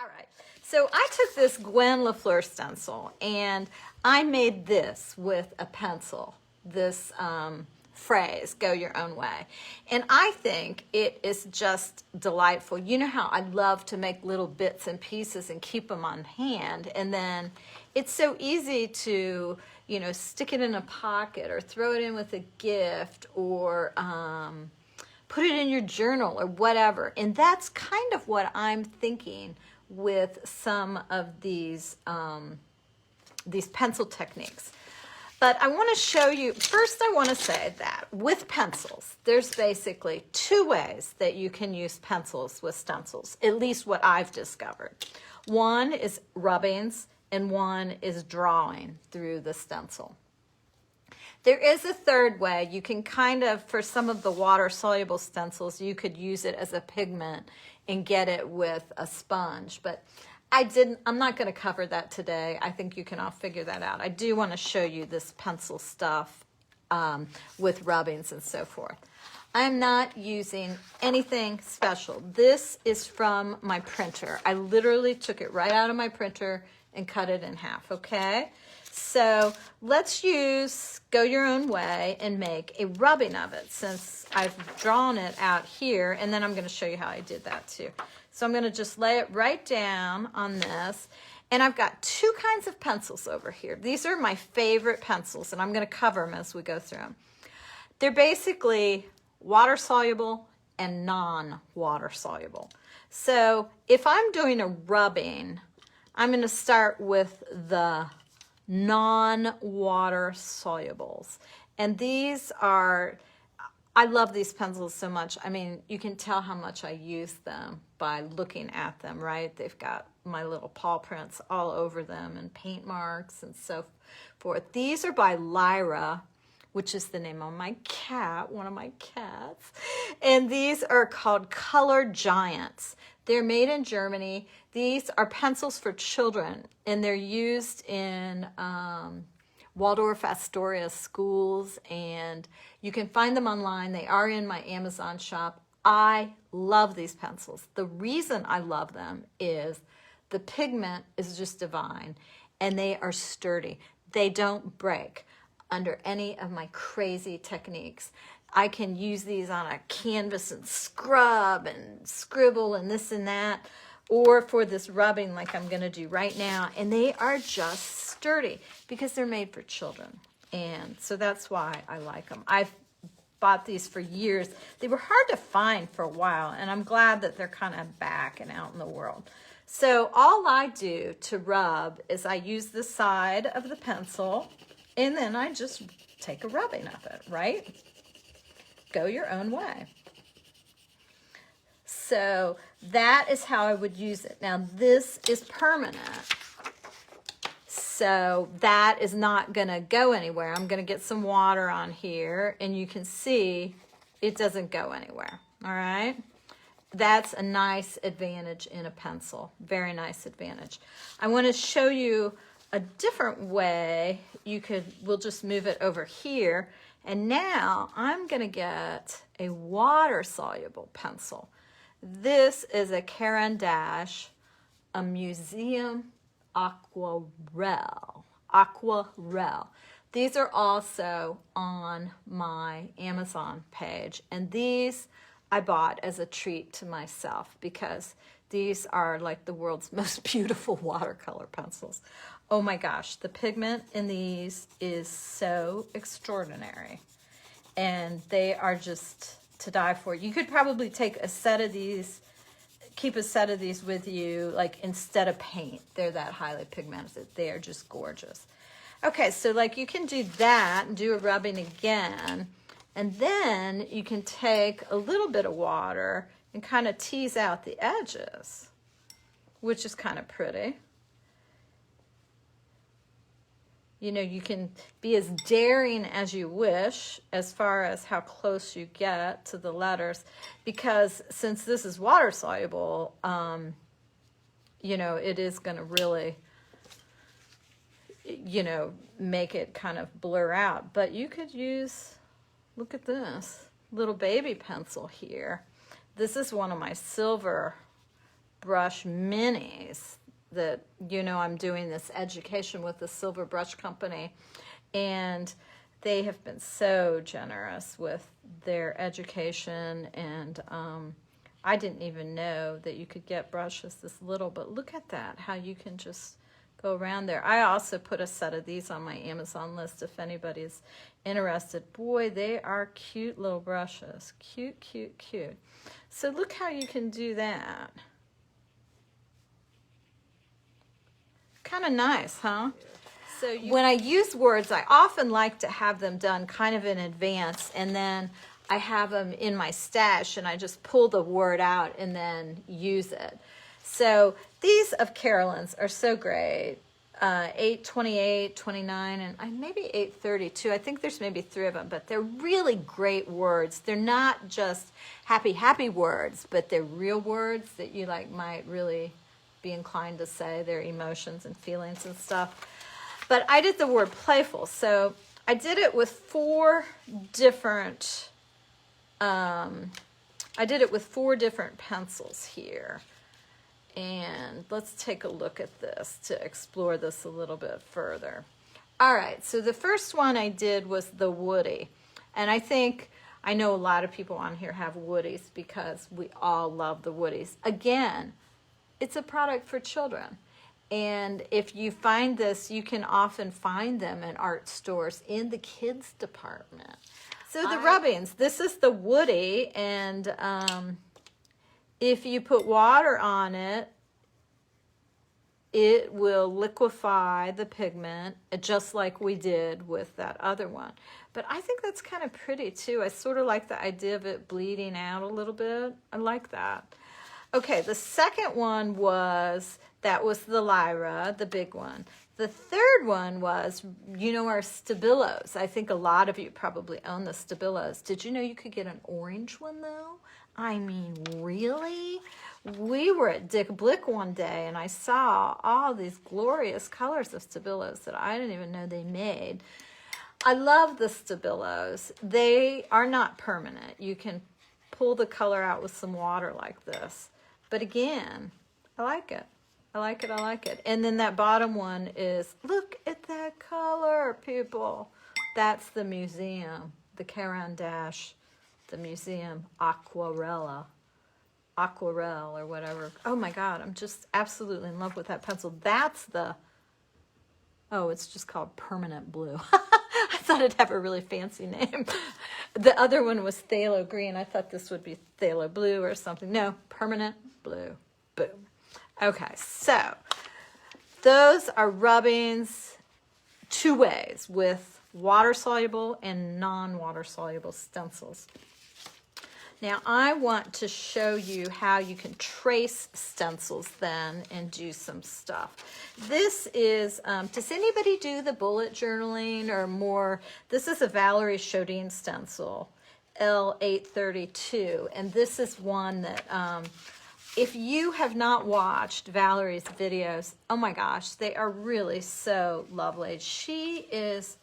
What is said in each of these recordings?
All right, so I took this Gwen Lafleur stencil and I made this with a pencil, this phrase, go your own way. And I think it is just delightful. You know how I love to make little bits and pieces and keep them on hand, and then it's so easy to, you know, stick it in a pocket or throw it in with a gift or put it in your journal or whatever. And that's kind of what I'm thinking with some of these pencil techniques. But I want to show you, first I want to say that with pencils, there's basically two ways that you can use pencils with stencils, at least what I've discovered. One is rubbings and one is drawing through the stencil. There is a third way. You can kind of, for some of the water-soluble stencils, you could use it as a pigment and get it with a sponge. But I'm not going to cover that today. I think you can all figure that out. I do want to show you this pencil stuff with rubbings and so forth. I'm not using anything special. This is from my printer. I literally took it right out of my printer and cut it in half, okay? So let's use go your own way and make a rubbing of it, since I've drawn it out here, and then I'm going to show you how I did that too. So I'm going to just lay it right down on this, and I've got two kinds of pencils over here. These are my favorite pencils, and I'm going to cover them as we go through them. They're basically water soluble and non-water soluble. So if I'm doing a rubbing, I'm going to start with the non-water solubles. And these are, I love these pencils so much. I mean, you can tell how much I use them by looking at them, right? They've got my little paw prints all over them and paint marks and so forth. These are by Lyra, which is the name of my cat, one of my cats. And these are called Color Giants. They're made in Germany. These are pencils for children, and they're used in Waldorf Astoria schools, and you can find them online. They are in my Amazon shop. I love these pencils. The reason I love them is the pigment is just divine, and they are sturdy. They don't break under any of my crazy techniques. I can use these on a canvas and scrub and scribble and this and that, or for this rubbing like I'm gonna do right now, and they are just sturdy because they're made for children. And so that's why I like them. I've bought these for years. They were hard to find for a while, and I'm glad that they're kind of back and out in the world. So all I do to rub is I use the side of the pencil, and then I just take a rubbing of it, right? Go your own way. So that is how I would use it. Now this is permanent, so that is not gonna go anywhere. I'm gonna get some water on here, and you can see it doesn't go anywhere, all right? That's a nice advantage in a pencil, very nice advantage. I wanna show you a different way. We'll just move it over here. And now I'm gonna get a water-soluble pencil. This is a Caran d'Ache, a Museum Aquarelle. These are also on my Amazon page. And these I bought as a treat to myself because these are like the world's most beautiful watercolor pencils. Oh my gosh, the pigment in these is so extraordinary. And they are just to die for. You could probably take a set of these, keep a set of these with you, like instead of paint. They're that highly pigmented. They are just gorgeous. Okay, so like you can do that and do a rubbing again. And then you can take a little bit of water and kind of tease out the edges, which is kind of pretty. You know, you can be as daring as you wish as far as how close you get to the letters, because since this is water soluble, you know, it is going to really, you know, make it kind of blur out. But you could use, look at this little baby pencil here. This is one of my silver brush minis that, you know, I'm doing this education with the Silver Brush Company, and they have been so generous with their education, and I didn't even know that you could get brushes this little, but look at that, how you can just go around there. I also put a set of these on my Amazon list if anybody's interested. Boy, they are cute little brushes. Cute, cute, cute. So look how you can do that. Kind of nice, huh? So when I use words, I often like to have them done kind of in advance, and then I have them in my stash and I just pull the word out and then use it. So these of Carolyn's are so great. 828, 29, and maybe 832. I think there's maybe 3 of them, but they're really great words. They're not just happy, happy words, but they're real words that you like might really be inclined to say, their emotions and feelings and stuff. But I did the word playful, so I did it with 4 different pencils here. And let's take a look at this to explore this a little bit further. All right, so the first one I did was the Woody. And I know a lot of people on here have Woodies because we all love the Woodies. Again, it's a product for children. And if you find this, you can often find them in art stores in the kids department. So the rubbings, this is the Woody, and if you put water on it, it will liquefy the pigment, just like we did with that other one. But I think that's kind of pretty too. I sort of like the idea of it bleeding out a little bit. I like that. Okay, the second one was the Lyra, the big one. The third one was, you know, our Stabilos. I think a lot of you probably own the Stabilos. Did you know you could get an orange one though? I mean, really? We were at Dick Blick one day and I saw all these glorious colors of Stabilos that I didn't even know they made. I love the Stabilos. They are not permanent. You can pull the color out with some water like this. But again, I like it. I like it, I like it. And then that bottom one is, look at that color, people. That's the museum, the Caran d'Ache, the museum Aquarelle or whatever. Oh my God, I'm just absolutely in love with that pencil. That's the, oh, it's just called Permanent Blue. I thought it'd have a really fancy name. The other one was Phthalo Green. I thought this would be Phthalo Blue or something. No, Permanent Blue. Boom. Okay, so those are rubbings 2 ways, with water-soluble and non-water-soluble stencils. Now, I want to show you how you can trace stencils then and do some stuff. This is, does anybody do the bullet journaling or more? This is a Valerie Sjodin stencil, L832, and this is one that, if you have not watched Valerie's videos, oh my gosh, they are really so lovely. She's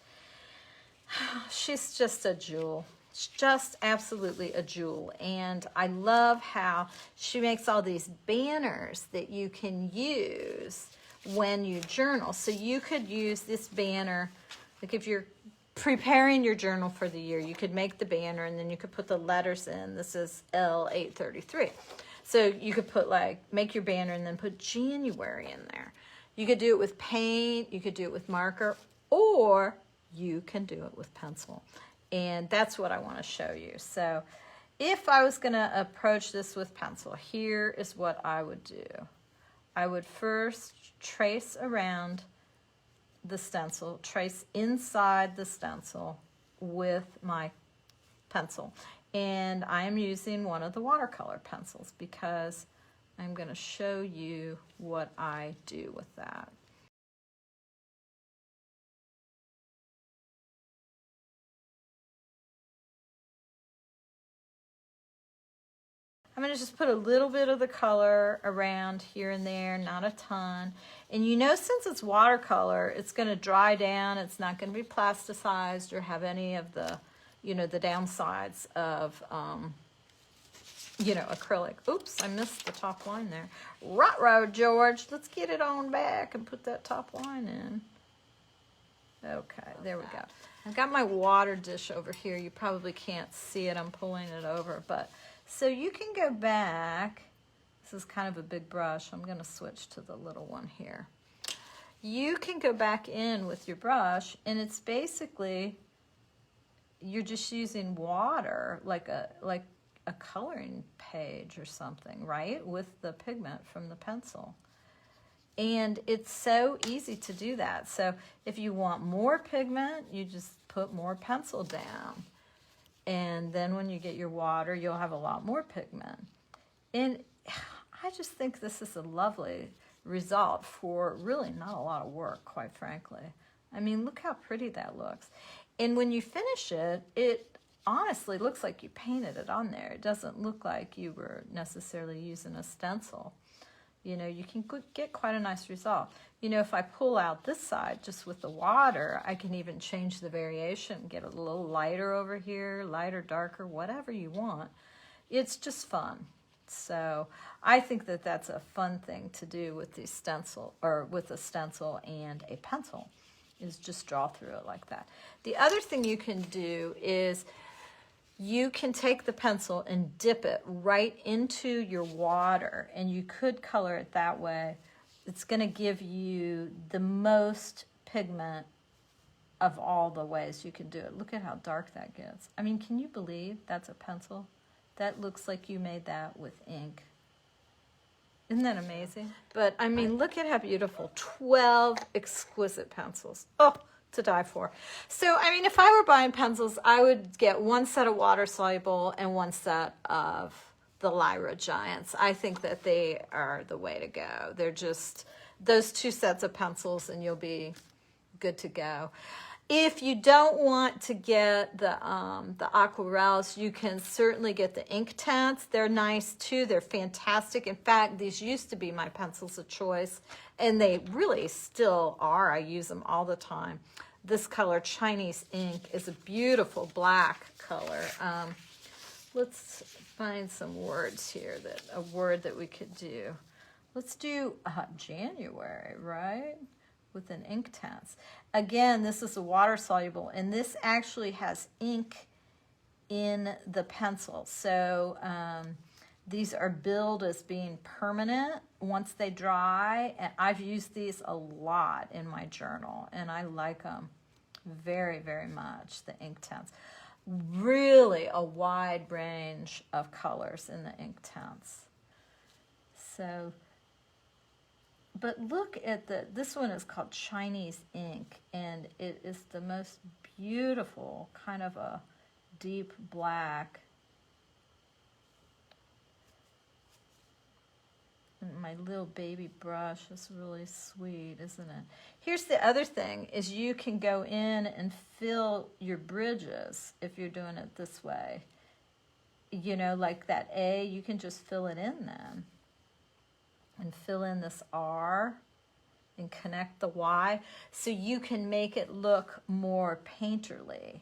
just a jewel. It's just absolutely a jewel. And I love how she makes all these banners that you can use when you journal. So you could use this banner, like if you're preparing your journal for the year, you could make the banner and then you could put the letters in. This is L833. So you could put make your banner and then put January in there. You could do it with paint, you could do it with marker, or you can do it with pencil. And that's what I want to show you. So if I was going to approach this with pencil, here is what I would do. I would first trace around the stencil, trace inside the stencil with my pencil. And I am using one of the watercolor pencils because I'm going to show you what I do with that. I'm going to just put a little bit of the color around here and there, not a ton. And you know, since it's watercolor, it's going to dry down. It's not going to be plasticized or have any of the, you know, the downsides of you know, acrylic. Oops, I missed the top line there. Ruh-roh, George. Let's get it on back and put that top line in. Okay, there we go. I've got my water dish over here. You probably can't see it. I'm pulling it over. But so you can go back. This is kind of a big brush. I'm going to switch to the little one here. You can go back in with your brush, and it's basically, you're just using water like a coloring page or something, right? With the pigment from the pencil. And it's so easy to do that. So if you want more pigment, you just put more pencil down. And then when you get your water, you'll have a lot more pigment. And I just think this is a lovely result for really not a lot of work, quite frankly. I mean, look how pretty that looks. And when you finish it, it honestly looks like you painted it on there. It doesn't look like you were necessarily using a stencil. You know, you can get quite a nice result. You know, if I pull out this side just with the water, I can even change the variation, get a little lighter over here, lighter, darker, whatever you want. It's just fun. So I think that that's a fun thing to do with the stencil, or with a stencil and a pencil, is just draw through it like that. The other thing you can do is you can take the pencil and dip it right into your water, and you could color it that way. It's going to give you the most pigment of all the ways you can do it. Look at how dark that gets. I mean, can you believe that's a pencil? That looks like you made that with ink. Isn't that amazing? But I mean, look at how beautiful. 12 exquisite pencils. Oh, to die for. So, I mean, if I were buying pencils, I would get one set of water-soluble and one set of the Lyra Giants. I think that they are the way to go. They're just those two sets of pencils and you'll be good to go. If you don't want to get the Aquarelles, you can certainly get the Inktense. They're nice too. They're fantastic. In fact, these used to be my pencils of choice, and they really still are. I use them all the time. This color, Chinese ink, is a beautiful black color. Let's find some words here, a word that we could do. Let's do January, right? With an Inktense. Again, this is a water soluble, and this actually has ink in the pencil. So these are billed as being permanent once they dry, and I've used these a lot in my journal, and I like them very, very much, the Inktense. Really a wide range of colors in the Inktense. So, but look at this one is called Chinese ink, and it is the most beautiful, kind of a deep black. And my little baby brush is really sweet, isn't it? Here's the other thing, is you can go in and fill your bridges if you're doing it this way. You know, like that A, you can just fill it in then. And fill in this R and connect the Y, so you can make it look more painterly.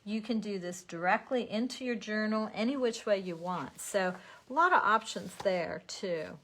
You can do this directly into your journal any which way you want. So a lot of options there too.